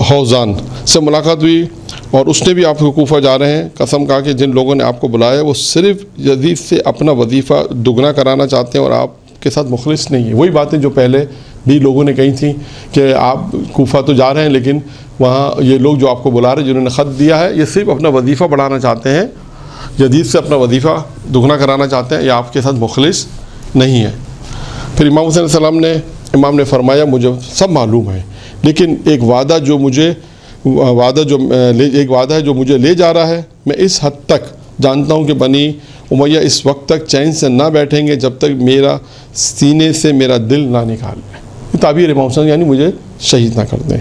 حوزان سے ملاقات ہوئی، اور اس نے بھی آپ کو کوفہ جا رہے ہیں، قسم کہا کہ جن لوگوں نے آپ کو بلایا وہ صرف یزید سے اپنا وظیفہ دگنا کرانا چاہتے ہیں اور آپ کے ساتھ مخلص نہیں ہیں۔ وہی باتیں جو پہلے بھی لوگوں نے کہی تھیں کہ آپ کوفہ تو جا رہے ہیں لیکن وہاں یہ لوگ جو آپ کو بلا رہے ہیں، جنہوں نے خط دیا ہے، یہ صرف اپنا وظیفہ بڑھانا چاہتے ہیں، یزید سے اپنا وظیفہ دگنا کرانا چاہتے ہیں، یہ آپ کے ساتھ مخلص نہیں ہے۔ پھر امام حسین علیہ السلام امام نے فرمایا مجھے سب معلوم ہے، لیکن ایک وعدہ ہے جو مجھے لے جا رہا ہے، میں اس حد تک جانتا ہوں کہ بنی امیہ اس وقت تک چین سے نہ بیٹھیں گے جب تک میرا سینے سے میرا دل نہ نکال لیں۔ یہ تعبیر امام حسین، یعنی مجھے شہید نہ کر دیں۔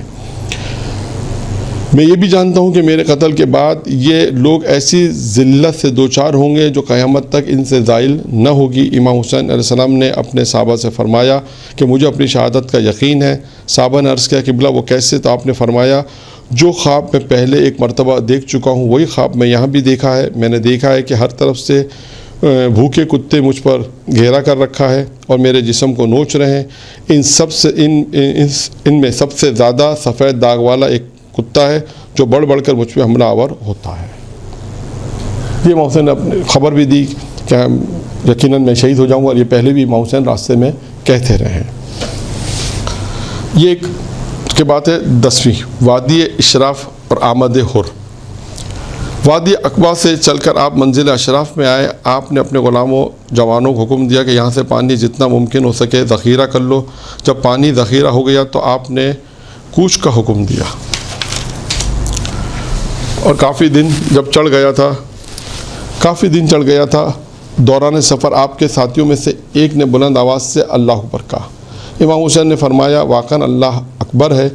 میں یہ بھی جانتا ہوں کہ میرے قتل کے بعد یہ لوگ ایسی ذلت سے دوچار ہوں گے جو قیامت تک ان سے زائل نہ ہوگی۔ امام حسین علیہ السلام نے اپنے صحابہ سے فرمایا کہ مجھے اپنی شہادت کا یقین ہے۔ صحابہ نے عرض کیا قبلہ وہ کیسے؟ تو آپ نے فرمایا جو خواب میں پہلے ایک مرتبہ دیکھ چکا ہوں وہی خواب میں یہاں بھی دیکھا ہے۔ میں نے دیکھا ہے کہ ہر طرف سے بھوکے کتے مجھ پر گھیرا کر رکھا ہے اور میرے جسم کو نوچ رہے ہیں۔ ان میں سب سے زیادہ سفید داغ والا ایک کتا ہے جو بڑھ بڑھ کر مجھ پہ حملہ آور ہوتا ہے۔ یہ امام حسین نے اپنی خبر بھی دی کہ یقیناً میں شہید ہو جاؤں گا، اور یہ پہلے بھی امام حسین راستے میں کہتے رہے ہیں۔ یہ ایک کی بات ہے 10ویں، وادی اشراف اور آمد حر۔ وادی عقبہ سے چل کر آپ منزل اشراف میں آئے۔ آپ نے اپنے غلاموں جوانوں کو حکم دیا کہ یہاں سے پانی جتنا ممکن ہو سکے ذخیرہ کر لو۔ جب پانی ذخیرہ ہو گیا تو آپ نے کوچ کا حکم دیا، اور کافی دن چڑھ گیا تھا دوران سفر آپ کے ساتھیوں میں سے ایک نے بلند آواز سے اللہ اکبر کہا۔ امام حسین نے فرمایا واقعاً اللہ اکبر ہے،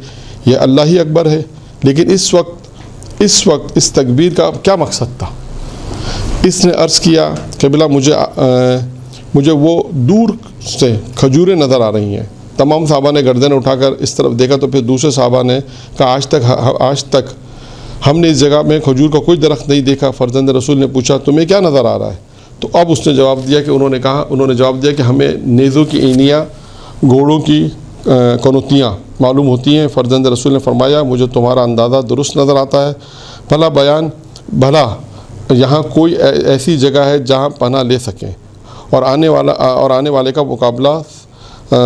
یہ اللہ ہی اکبر ہے، لیکن اس وقت اس تکبیر کا کیا مقصد تھا؟ اس نے عرض کیا قبلہ مجھے وہ دور سے کھجوریں نظر آ رہی ہیں۔ تمام صحابہ نے گردن اٹھا کر اس طرف دیکھا تو پھر دوسرے صحابہ نے کہا آج تک ہم نے اس جگہ میں کھجور کا کوئی درخت نہیں دیکھا۔ فرزند رسول نے پوچھا تمہیں کیا نظر آ رہا ہے؟ تو اب اس نے جواب دیا کہ انہوں نے جواب دیا کہ ہمیں نیزوں کی اینیاں، گھوڑوں کی کنوتیاں معلوم ہوتی ہیں۔ فرزند رسول نے فرمایا مجھے تمہارا اندازہ درست نظر آتا ہے، بھلا یہاں کوئی ایسی جگہ ہے جہاں پناہ لے سکیں اور آنے والے کا مقابلہ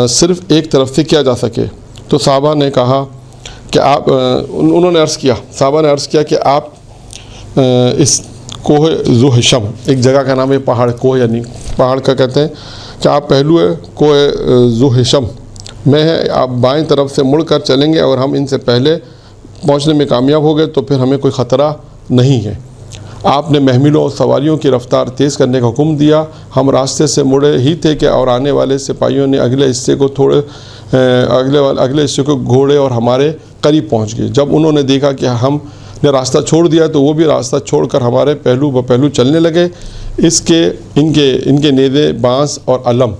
صرف ایک طرف سے کیا جا سکے؟ تو صحابہ نے کہا کہ صحابہ نے عرض کیا کہ آپ اس کوہ ذو حشم، ایک جگہ کا نام ہے پہاڑ، کوہ یعنی پہاڑ کا کہتے ہیں، کہ آپ پہلو ہے کوہ ذو حشم میں ہے، آپ بائیں طرف سے مڑ کر چلیں گے اور ہم ان سے پہلے پہنچنے میں کامیاب ہو گئے تو پھر ہمیں کوئی خطرہ نہیں ہے۔ آپ نے محملوں اور سواریوں کی رفتار تیز کرنے کا حکم دیا۔ ہم راستے سے مڑے ہی تھے کہ اور آنے والے سپاہیوں نے اگلے حصے کو گھوڑے اور ہمارے قریب پہنچ گئے۔ جب انہوں نے دیکھا کہ ہم نے راستہ چھوڑ دیا تو وہ بھی راستہ چھوڑ کر ہمارے پہلو بپہلو چلنے لگے۔ ان کے نیزے، بانس اور علم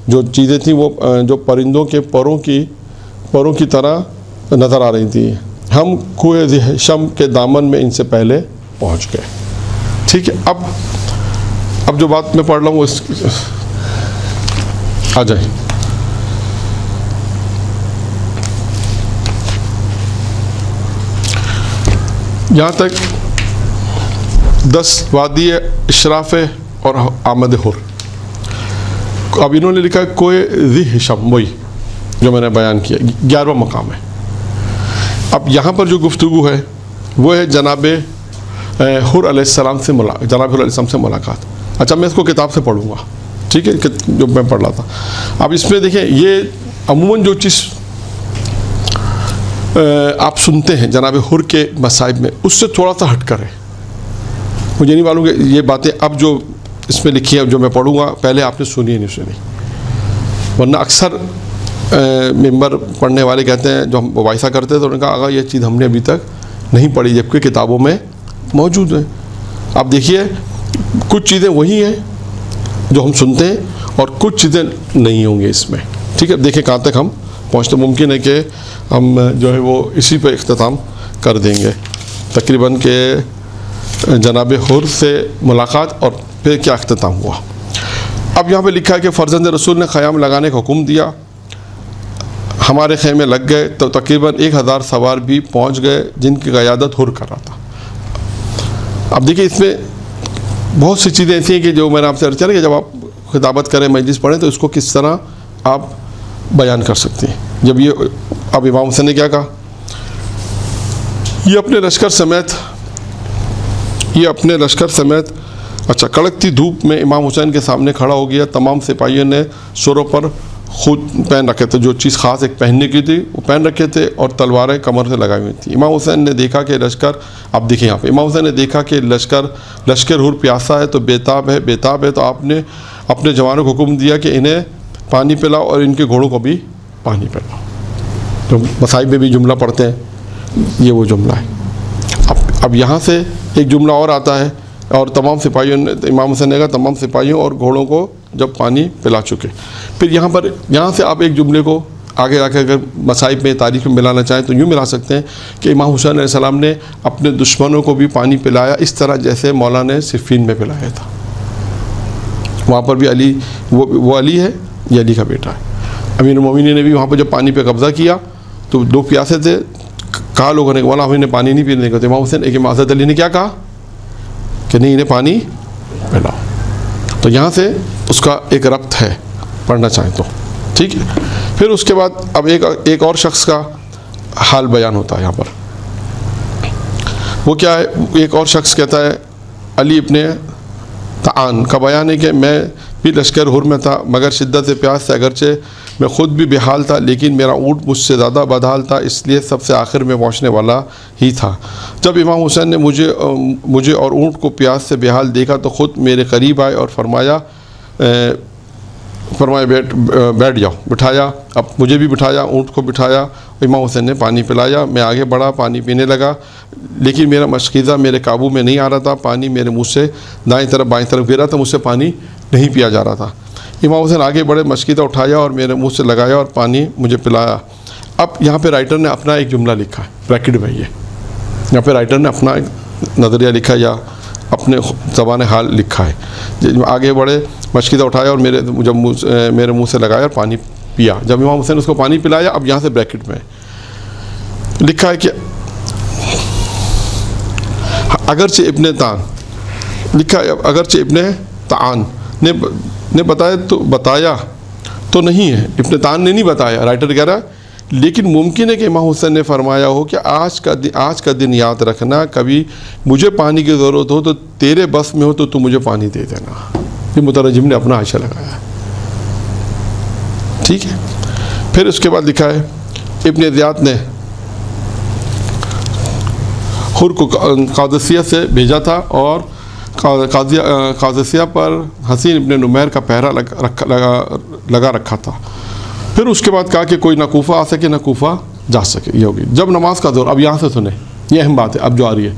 جو چیزیں تھیں وہ جو پرندوں کے پروں کی طرح نظر آ رہی تھیں۔ ہم کوہ ذی حشم کے دامن میں ان سے پہلے پہنچ گئے۔ ٹھیک ہے، اب جو بات میں پڑھ رہا ہوں وہ آ جائیں۔ یہاں تک 10 وادی اشراف اور آمد حر۔ اب انہوں نے لکھا کوہ ذی حشم، وہی جو میں نے بیان کیا 11واں مقام ہے۔ اب یہاں پر جو گفتگو ہے وہ ہے جناب حر علیہ السلام سے ملاقات۔ اچھا، میں اس کو کتاب سے پڑھوں گا، ٹھیک ہے، جو میں پڑھ رہا تھا۔ اب اس میں دیکھیں، یہ عموماً جو چیز آپ سنتے ہیں جناب حر کے مصائب میں، اس سے تھوڑا سا ہٹ کر ہے۔ مجھے نہیں معلوم کہ یہ باتیں اب جو اس میں لکھی ہے جو میں پڑھوں گا پہلے آپ نے سنی نہیں سنی، ورنہ اکثر ممبر پڑھنے والے کہتے ہیں، جو ہم مباحثہ کرتے ہیں تو انہوں نے کہا آغا یہ چیز ہم نے ابھی تک نہیں پڑھی، جبکہ کتابوں میں موجود ہیں۔ آپ دیکھیے کچھ چیزیں وہی ہیں جو ہم سنتے ہیں اور کچھ چیزیں نہیں ہوں گے اس میں، ٹھیک ہے۔ دیکھیں کہاں تک ہم پہنچتے، ممکن ہے کہ ہم جو ہے وہ اسی پہ اختتام کر دیں گے تقریباً کہ جناب حر سے ملاقات اور پھر کیا اختتام ہوا۔ اب یہاں پہ لکھا ہے کہ فرزند رسول نے خیام لگانے کا حکم دیا، ہمارے خیمے لگ گئے تو تقریباً 1000 سوار بھی پہنچ گئے جن کی قیادت حر کر رہا تھا۔ اب دیکھیں اس میں بہت سی چیزیں ایسی ہیں کہ جو میں نے آپ سے عرض کیا کہ جب آپ خطابت کریں، مجلس پڑھیں تو اس کو کس طرح آپ بیان کر سکتے ہیں۔ جب اب امام حسین نے کیا کہا، یہ اپنے لشکر سمیت اچھا کڑکتی دھوپ میں امام حسین کے سامنے کھڑا ہو گیا۔ تمام سپاہیوں نے سروں پر خود پہن رکھے تھے، جو چیز خاص ایک پہننے کی تھی وہ پہن رکھے تھے، اور تلواریں کمر سے لگائی ہوئی تھیں۔ امام حسین نے دیکھا کہ لشکر، اب دیکھیں یہاں پہ امام حسین نے دیکھا کہ لشکر حر پیاسا ہے تو بےتاب ہے تو آپ نے اپنے جوانوں کو حکم دیا کہ انہیں پانی پلاؤ اور ان کے گھوڑوں کو بھی پانی پلاؤ۔ جو مصائب میں بھی جملہ پڑھتے ہیں یہ وہ جملہ ہے۔ اب یہاں سے ایک جملہ اور آتا ہے، اور تمام سپاہیوں نے، امام حسین نے کہا تمام سپاہیوں اور گھوڑوں کو جب پانی پلا چکے۔ پھر یہاں سے آپ ایک جملے کو آگے آ کے اگر مصائب میں تاریخ میں ملانا چاہیں تو یوں ملا سکتے ہیں کہ امام حسین علیہ السلام نے اپنے دشمنوں کو بھی پانی پلایا اس طرح جیسے مولا نے صفین میں پلایا تھا۔ وہاں پر بھی علی، وہ علی ہے، یہ علی کا بیٹا ہے۔ امیر المومنین نے بھی وہاں پر جب پانی پہ قبضہ کیا تو 2 پیاسے تھے، کہا لوگوں نے کہ مولا ہمیں پانی نہیں پینے کا، تو امام حسین ایک حضرت علی نے کیا کہا کہ نہیں انہیں پانی پلاؤ۔ تو یہاں سے اس کا ایک ربط ہے پڑھنا چاہیں تو، ٹھیک ہے۔ پھر اس کے بعد اب ایک اور شخص کا حال بیان ہوتا ہے یہاں پر. وہ کیا ہے؟ ایک اور شخص کہتا ہے علی ابن طعان کا بیان ہے کہ میں بھی لشکر حر میں تھا مگر شدت پیاس سے، اگرچہ میں خود بھی بحال تھا لیکن میرا اونٹ مجھ سے زیادہ بدحال تھا، اس لیے سب سے آخر میں پہنچنے والا ہی تھا. جب امام حسین نے مجھے اور اونٹ کو پیاس سے بحال دیکھا تو خود میرے قریب آئے اور فرمایا بیٹھ جاؤ. بٹھایا، اب مجھے بھی بٹھایا، اونٹ کو بٹھایا. امام حسین نے پانی پلایا. میں آگے بڑھا، پانی پینے لگا لیکن میرا مشکیزہ میرے قابو میں نہیں آ رہا تھا. پانی میرے منہ سے دائیں طرف بائیں طرف گر رہا تھا، مجھ سے پانی نہیں پیا جا رہا تھا. امام حسین آگے بڑھے، مشکیزہ اٹھایا اور میرے منہ سے لگایا اور پانی مجھے پلایا. اب یہاں پہ رائٹر نے اپنا ایک جملہ لکھا ہے بریکٹ میں، یہاں پہ رائٹر نے اپنا ایک نظریہ لکھا یا اپنے زبان حال لکھا ہے. آگے بڑھے، مشکیزہ اٹھایا اور میرے منہ سے لگایا اور پانی پیا. جب امام حسین اس کو پانی پلایا، اب یہاں سے بریکٹ میں لکھا ہے کہ اگرچہ ابن طعان نے بتایا تو نہیں ہے، ابن طعان نے نہیں بتایا، رائٹر کہہ رہا ہے، لیکن ممکن ہے کہ امام حسین نے فرمایا ہو کہ آج کا دن یاد رکھنا، کبھی مجھے پانی کی ضرورت ہو تو تیرے بس میں ہو تو مجھے پانی دے دینا. یہ مترجم نے اپنا حاشیہ لگایا ہے. ٹھیک ہے. پھر اس کے بعد لکھا ہے ابن زیاد نے حر کو قادسیہ سے بھیجا تھا اور قادسیہ پر حسین ابن نمیر کا پہرا لگا رکھا تھا. پھر اس کے بعد کہا کہ کوئی نہ کوفہ آ سکے نہ کوفہ جا سکے. یہ ہوگی جب نماز کا دور. اب یہاں سے سنیں، یہ اہم بات ہے اب جو آ رہی ہے.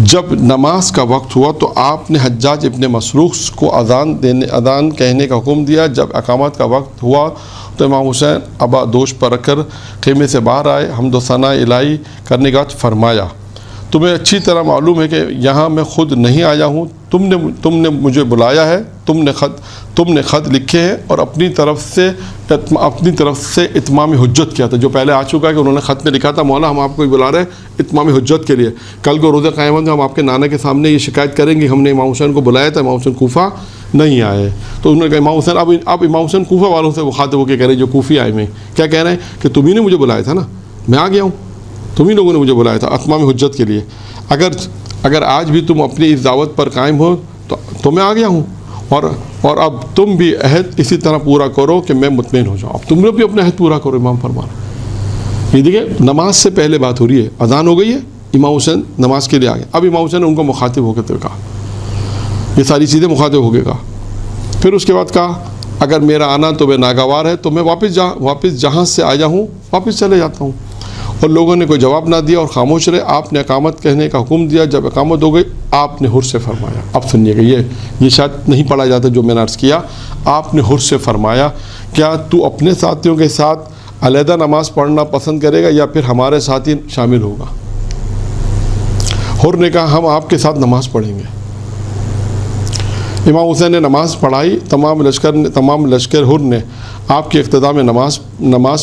جب نماز کا وقت ہوا تو آپ نے حجاج ابن مسروق کو اذان کہنے کا حکم دیا. جب اقامت کا وقت ہوا تو امام حسین ابا دوش پر رکھ کر خیمے سے باہر آئے. حمد و ثنا الہی کرنے کا فرمایا تمہیں اچھی طرح معلوم ہے کہ یہاں میں خود نہیں آیا ہوں، تم نے مجھے بلایا ہے، تم نے خط لکھے ہیں اور اپنی طرف سے اتمام حجت کیا تھا. جو پہلے آ چکا ہے کہ انہوں نے خط میں لکھا تھا مولا ہم آپ کو بلا رہے ہیں اتمام حجت کے لیے، کل کو روز قیامت میں ہم آپ کے نانا کے سامنے یہ شکایت کریں گے ہم نے امام حسین کو بلایا تھا، امام حسین کوفہ نہیں آئے. تو انہوں نے کہا امام حسین اب امام حسین کوفہ والوں سے مخاطب ہو کے کہہ رہے ہیں جو کوفی آئے میں کیا کہہ رہے ہیں کہ تم ہی نے مجھے بلایا تھا نا، میں آ گیا ہوں، تم ہی لوگوں نے مجھے بلایا تھا اتمام حجت کے لیے. اگر آج بھی تم اپنی اس دعوت پر قائم ہو تو میں آ گیا ہوں، اور اب تم بھی عہد اسی طرح پورا کرو کہ میں مطمئن ہو جاؤں. اب تم لوگ بھی اپنا عہد پورا کرو. امام فرمانا یہ دیکھیں نماز سے پہلے بات ہو رہی ہے، اذان ہو گئی ہے، امام حسین نماز کے لیے آ گئے. اب امام حسین نے ان کو مخاطب ہو کے کہا، یہ ساری چیزیں مخاطب ہو کے کہا. پھر اس کے بعد کہا اگر میرا آنا تو میں ناگوار ہے تو میں واپس جہاں سے آیا ہوں واپس چلے جاتا ہوں. اور لوگوں نے کوئی جواب نہ دیا اور خاموش رہے. آپ نے اقامت کہنے کا حکم دیا. جب اقامت ہو گئی آپ نے حر سے فرمایا. اب سنیے گا، یہ شاید نہیں پڑھا جاتا جو میں نے عرض کیا. آپ نے حر سے فرمایا کیا تو اپنے ساتھیوں کے ساتھ علیحدہ نماز پڑھنا پسند کرے گا یا پھر ہمارے ساتھی شامل ہوگا؟ حر نے کہا ہم آپ کے ساتھ نماز پڑھیں گے. امام حسین نے نماز پڑھائی. تمام لشکر حر نے آپ کے اقتداء میں نماز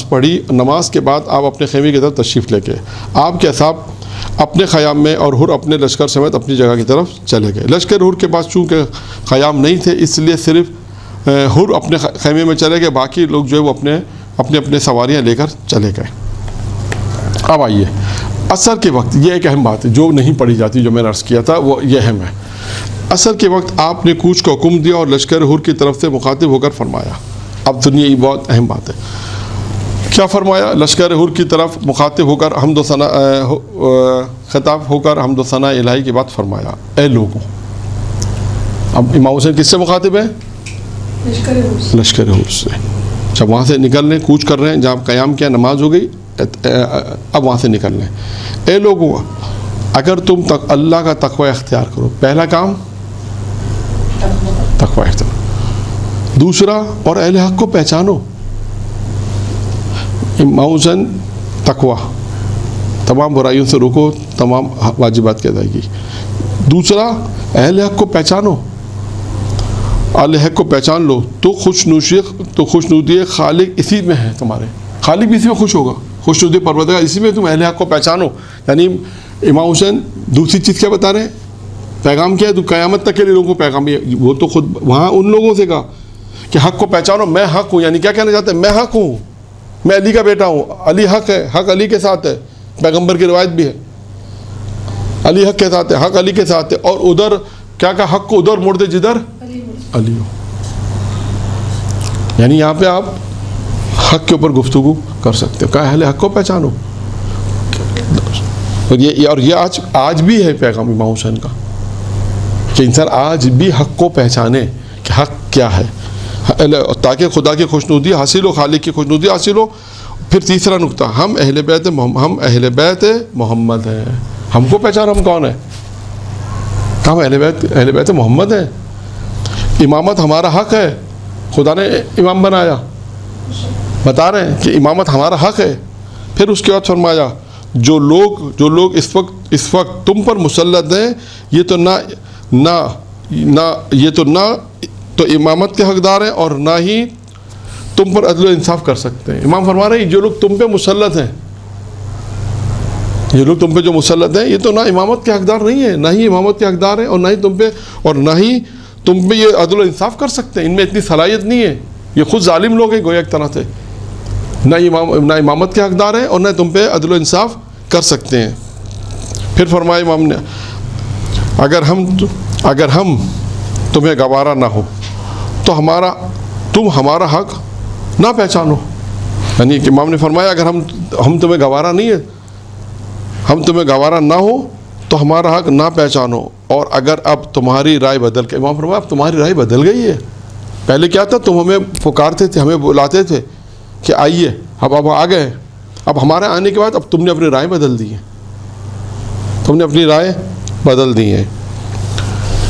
پڑھی. نماز کے بعد آپ اپنے خیمے کی طرف تشریف لے گئے. آپ کے اصحاب اپنے خیام میں اور حر اپنے لشکر سمیت اپنی جگہ کی طرف چلے گئے. لشکر حر کے پاس چونکہ خیام نہیں تھے اس لیے صرف حر اپنے خیمے میں چلے گئے، باقی لوگ جو ہے وہ اپنے سواریاں لے کر چلے گئے. اب آئیے عصر کے وقت، یہ ایک اہم بات ہے جو نہیں پڑھی جاتی، جو میں نے عرض کیا تھا وہ یہ اہم ہے. عصر کے وقت آپ نے کوچ کا حکم دیا اور لشکر حر کی طرف سے مخاطب ہو کر فرمایا. اب سنیے، یہ بہت اہم بات ہے. کیا فرمایا؟ لشکر حر کی طرف مخاطب ہو کر حمد و ثنا خطاب ہو کر حمد و ثنا الہی کی بات فرمایا. اے لوگوں، اب امام حسین کس سے مخاطب ہے؟ لشکر حر سے. جب وہاں سے نکل رہے، کوچ کر رہے ہیں، جہاں قیام کیا، نماز ہو گئی، اب وہاں سے نکل رہے ہیں. اے لوگوں، اگر تم اللہ کا تقوی اختیار کرو، پہلا کام تقوی اختیار، دوسرا اور اہل حق کو پہچانو. امام حسین تقوی، تمام برائیوں سے روکو، تمام واجبات کی ادائیگی. دوسرا اہل حق کو پہچانو. اہل حق کو پہچان لو تو خوشنودی خالق اسی میں ہے. تمہارے خالق بھی اسی میں خوش ہوگا، خوشنودی پروردگار اسی میں. تم اہل حق کو پہچانو. یعنی امام حسین دوسری چیز کیا بتا رہے ہیں؟ پیغام کیا ہے؟ تو قیامت تک کے لیے لوگوں کو پیغام. وہ تو خود وہاں ان لوگوں سے کہا کہ حق کو پہچانو، میں حق ہوں. یعنی کیا کہنا چاہتے ہیں؟ میں حق ہوں. میں علی کا بیٹا ہوں، علی حق ہے، حق علی کے ساتھ ہے، پیغمبر کی روایت بھی ہے، علی حق کے ساتھ ہے، حق علی کے ساتھ ہے، اور ادھر کیا کہا، حق کو ادھر موڑ دے جدھر علی ہو. یعنی یہاں پہ آپ حق کے اوپر گفتگو کر سکتے ہو. کہا اہل حق کو پہچانو. اور یہ آج بھی ہے پیغام امام حسین کا کہ انسان آج بھی حق کو پہچانے کہ حق کیا ہے، تاکہ خدا کی خوشنودی حاصل ہو، خالق کی خوشنودی حاصل ہو. پھر تیسرا نقطہ، ہم اہل بیت محمد ہیں. ہم کو پہچان ہم کون ہیں؟ ہم اہل بیت محمد ہیں. امامت ہمارا حق ہے، خدا نے امام بنایا، بتا رہے ہیں کہ امامت ہمارا حق ہے. پھر اس کے بعد فرمایا جو لوگ اس وقت تم پر مسلط ہیں، یہ تو نہ تو امامت کے حقدار ہیں اور نہ ہی تم پر عدل و انصاف کر سکتے ہیں. امام فرما رہے ہیں جو لوگ تم پہ مسلط ہیں، یہ لوگ تم پہ جو مسلط ہیں، یہ تو نہ امامت کے حقدار نہیں ہیں، نہ ہی امامت کے حقدار ہیں، اور نہ ہی تم پہ یہ عدل و انصاف کر سکتے ہیں. ان میں اتنی صلاحیت نہیں ہے. یہ خود ظالم لوگ ہیں گویا ایک طرح سے. نہ امامت کے حقدار ہیں اور نہ تم پہ عدل و انصاف کر سکتے ہیں. پھر فرمایا امام نے اگر ہم تمہیں گوارا نہ ہو تو تم ہمارا حق نہ پہچانو. یعنی کہ امام نے فرمایا اگر ہم تمہیں گوارا نہیں ہے، ہم تمہیں گوارا نہ ہو تو ہمارا حق نہ پہچانو. اور اگر اب تمہاری رائے بدل کے، امام فرمایا اب تمہاری رائے بدل گئی ہے. پہلے کیا تھا، تم ہمیں پکارتے تھے، ہمیں بلاتے تھے کہ آئیے، اب آ گئے. اب ہمارے آنے کے بعد اب تم نے اپنی رائے بدل دی ہے، تم نے اپنی رائے بدل دی ہے.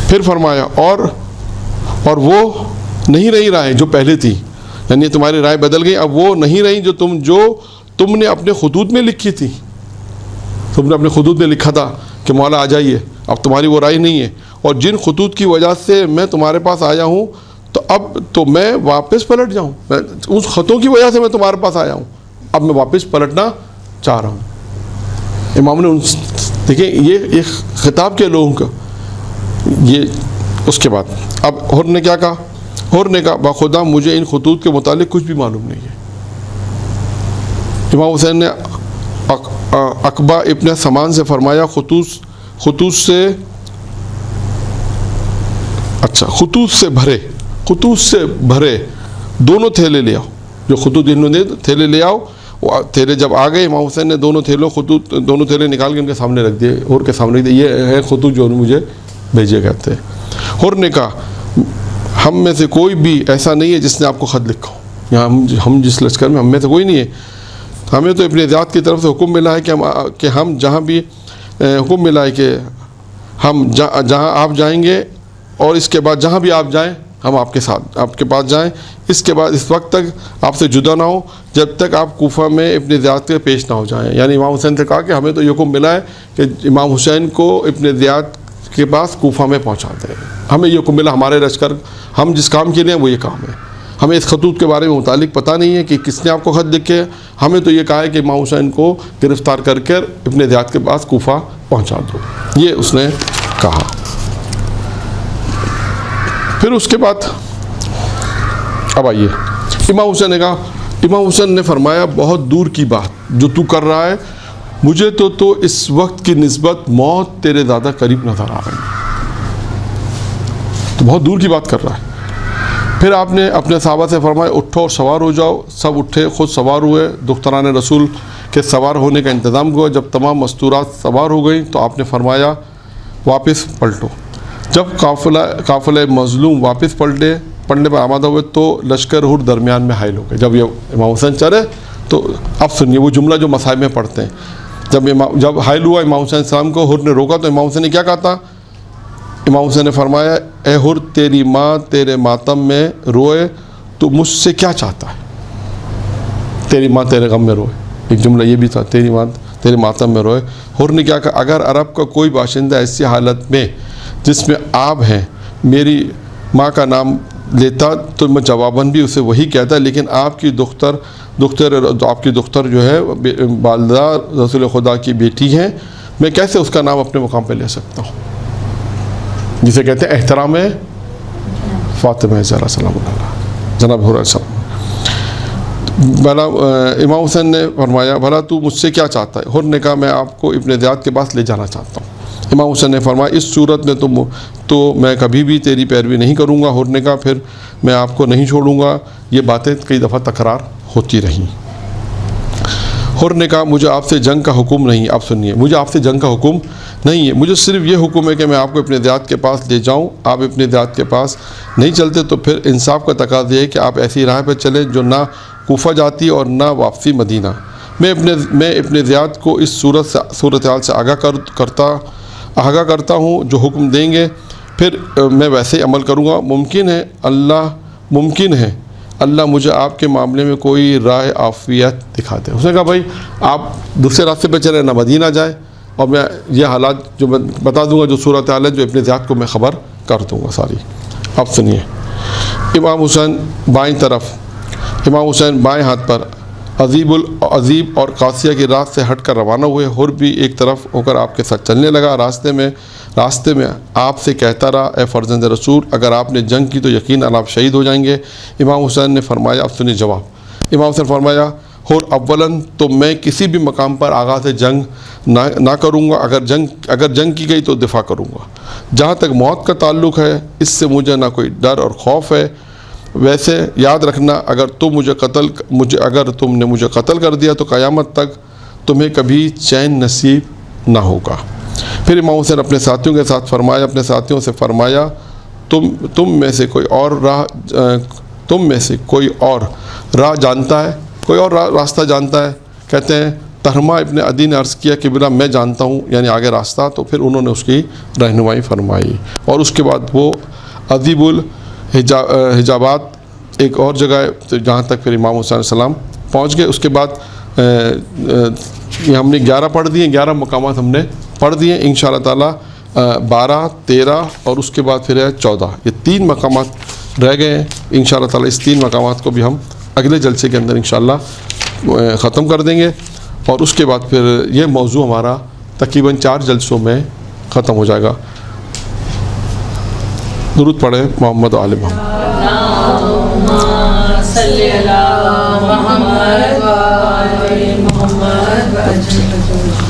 پھر فرمایا اور وہ نہیں رہی رائے جو پہلے تھی. یعنی تمہاری رائے بدل گئی، اب وہ نہیں رہی جو تم نے اپنے خطوط میں لکھی تھی. تم نے اپنے خطوط میں لکھا تھا کہ مولا آ جائیے، اب تمہاری وہ رائے نہیں ہے. اور جن خطوط کی وجہ سے میں تمہارے پاس آیا ہوں تو اب تو میں واپس پلٹ جاؤں. اس خطوں کی وجہ سے میں تمہارے پاس آیا ہوں، اب میں واپس پلٹنا چاہ رہا ہوں. امام نے دیکھیں یہ ایک خطاب کے لوگوں کا. یہ اس کے بعد اب حر نے کیا کہا، حر نے کہا بخدا مجھے ان خطوط کے متعلق کچھ بھی معلوم نہیں ہے. امام حسین نے عقبہ ابن سمان سے فرمایا خطوط سے بھرے دونوں تھیلے لے آؤ. جو خطوط انہوں نے تھیلے لے آؤ. وہ تھیلے جب آ گئے امام حسین نے دونوں تھیلے نکال کے ان کے سامنے رکھ دیے، حر کے سامنے رکھ دیے. یہ ہے خطوط جو مجھے بھیجے گئے تھے. حر نے کہا ہم میں سے کوئی بھی ایسا نہیں ہے جس نے آپ کو خط لکھا ہو. یہاں ہم جس لشکر میں ہم میں سے کوئی نہیں ہے. ہمیں تو اپنے ذات کی طرف سے حکم ملا ہے کہ ہم جہاں بھی حکم ملا ہے کہ ہم جہاں آپ جائیں گے اور اس کے بعد جہاں بھی آپ جائیں ہم آپ کے ساتھ آپ کے پاس جائیں. اس کے بعد اس وقت تک آپ سے جدا نہ ہو جب تک آپ کوفہ میں اپنے ذات کے پیش نہ ہو جائیں. یعنی امام حسین سے کہا کہ ہمیں تو یہ حکم ملا ہے کہ امام حسین کو اپنے ذات کے پاس کوفہ میں پہنچا دیں. ہمیں یہ حکم ملا، ہمارے لشکر ہم جس کام کے لیے وہ یہ کام ہے. ہمیں اس خطوط کے بارے میں متعلق پتہ نہیں ہے کہ کس نے آپ کو خط لکھے. ہمیں تو یہ کہا ہے کہ امام حسین کو گرفتار کر کے اپنے ذات کے پاس کوفہ پہنچا دو. یہ اس نے کہا. پھر اس کے بعد اب آئیے امام حسین نے کہا، امام حسین نے فرمایا بہت دور کی بات جو تو کر رہا ہے، مجھے تو اس وقت کی نسبت موت تیرے زیادہ قریب نظر آ رہی ہے. تو بہت دور کی بات کر رہا ہے. پھر آپ نے اپنے صحابہ سے فرمایا اٹھو اور سوار ہو جاؤ. سب اٹھے، خود سوار ہوئے. دختران رسول کے سوار ہونے کا انتظام ہوا. جب تمام مستورات سوار ہو گئیں تو آپ نے فرمایا واپس پلٹو. جب قافلہ مظلوم واپس پلٹنے پر آمادہ ہوئے تو لشکر حر درمیان میں حائل ہو گئے. جب یہ امام حسین چلے تو اب سنیے وہ جملہ جو مصائب میں پڑھتے ہیں. جب حائل ہوا امام حسین السلام کو، حر نے روکا تو امام حسین نے کیا کہا تھا؟ امام حسین نے فرمایا اے حر تیری ماں تیرے ماتم میں روئے تو مجھ سے کیا چاہتا ہے؟ تیری ماں تیرے غم میں روئے. ایک جملہ یہ بھی تھا، تیری ماں تیرے ماتم میں روئے. حر نے کیا کہا؟ اگر عرب کا کوئی باشندہ ایسی حالت میں جس میں آپ ہیں میری ماں کا نام لیتا تو میں جواباً بھی اسے وہی کہتا، لیکن آپ کی دختر جو ہے والدہ رسول خدا کی بیٹی ہیں، میں کیسے اس کا نام اپنے مقام پہ لے سکتا ہوں؟ جسے کہتے ہیں احترام فاطمہ زہرا سلام اللہ علیہ، جناب حر السلام. بھلا امام حسین نے فرمایا بھلا تو مجھ سے کیا چاہتا ہے؟ حر نے کہا میں آپ کو ابن زیاد کے پاس لے جانا چاہتا ہوں۔ امام حسین نے فرمایا اس صورت میں تو میں کبھی بھی تیری پیروی نہیں کروں گا۔ حر نے کہا پھر میں آپ کو نہیں چھوڑوں گا۔ یہ باتیں کئی دفعہ تکرار ہوتی رہیں۔ حر نے کہا مجھے آپ سے جنگ کا حکم نہیں، آپ سنیے، مجھے آپ سے جنگ کا حکم نہیں ہے، مجھے صرف یہ حکم ہے کہ میں آپ کو ابن زیاد کے پاس لے جاؤں۔ آپ ابن زیاد کے پاس نہیں چلتے تو پھر انصاف کا تقاضا یہ ہے کہ آپ ایسی راہ پہ چلیں جو نہ کوفہ جاتی اور نہ واپسی مدینہ۔ میں ابن زیاد کو اس صورتحال سے آگاہ کرتا ہوں، جو حکم دیں گے پھر میں ویسے ہی عمل کروں گا۔ ممکن ہے اللہ مجھے آپ کے معاملے میں کوئی راہ عافیت دکھا دے۔ اس نے کہا بھائی آپ دوسرے راستے پہ چلیں، نہ مدینہ جائیں، اور میں یہ حالات جو میں بتا دوں گا، جو صورتحال ہے جو ابن زیاد کو میں خبر کر دوں گا ساری۔ اب سنیے، امام حسین بائیں طرف، امام حسین بائیں ہاتھ پر عزیب اور قاسیہ کی راہ سے ہٹ کر روانہ ہوئے۔ حر بھی ایک طرف ہو کر آپ کے ساتھ چلنے لگا۔ راستے میں آپ سے کہتا رہا اے فرزند رسول، اگر آپ نے جنگ کی تو یقیناً آپ شہید ہو جائیں گے۔ امام حسین نے فرمایا، اب سنیے جواب، امام حسین فرمایا حر اولاً تو میں کسی بھی مقام پر آغاز جنگ نہ کروں گا، اگر جنگ کی گئی تو دفاع کروں گا۔ جہاں تک موت کا تعلق ہے اس سے مجھے نہ کوئی ڈر اور خوف ہے۔ ویسے یاد رکھنا اگر تم نے مجھے قتل کر دیا تو قیامت تک تمہیں کبھی چین نصیب نہ ہوگا۔ پھر امام حسین اپنے ساتھیوں سے فرمایا تم میں سے کوئی اور راہ جانتا ہے، کوئی اور راستہ جانتا ہے؟ کہتے ہیں تہرما ابن عدی نے عرض کیا کہ بلا میں جانتا ہوں، یعنی آگے راستہ۔ تو پھر انہوں نے اس کی رہنمائی فرمائی، اور اس کے بعد وہ عذیب الحجابات ایک اور جگہ ہے جہاں تک پھر امام حسین علیہ السلام پہنچ گئے۔ اس کے بعد یہ ہم نے 11 پڑھ دیے، 11 مقامات ہم نے پڑھ دیے، انشاءاللہ تعالیٰ 12، 13 اور اس کے بعد پھر ہے 14، یہ 3 مقامات رہ گئے ہیں۔ انشاءاللہ تعالیٰ اس 3 مقامات کو بھی ہم اگلے جلسے کے اندر انشاءاللہ ختم کر دیں گے، اور اس کے بعد پھر یہ موضوع ہمارا تقریباً 4 جلسوں میں ختم ہو جائے گا۔ درود پڑھیں محمد و آل محمد۔ صلی اللہ محمد و آل محمد۔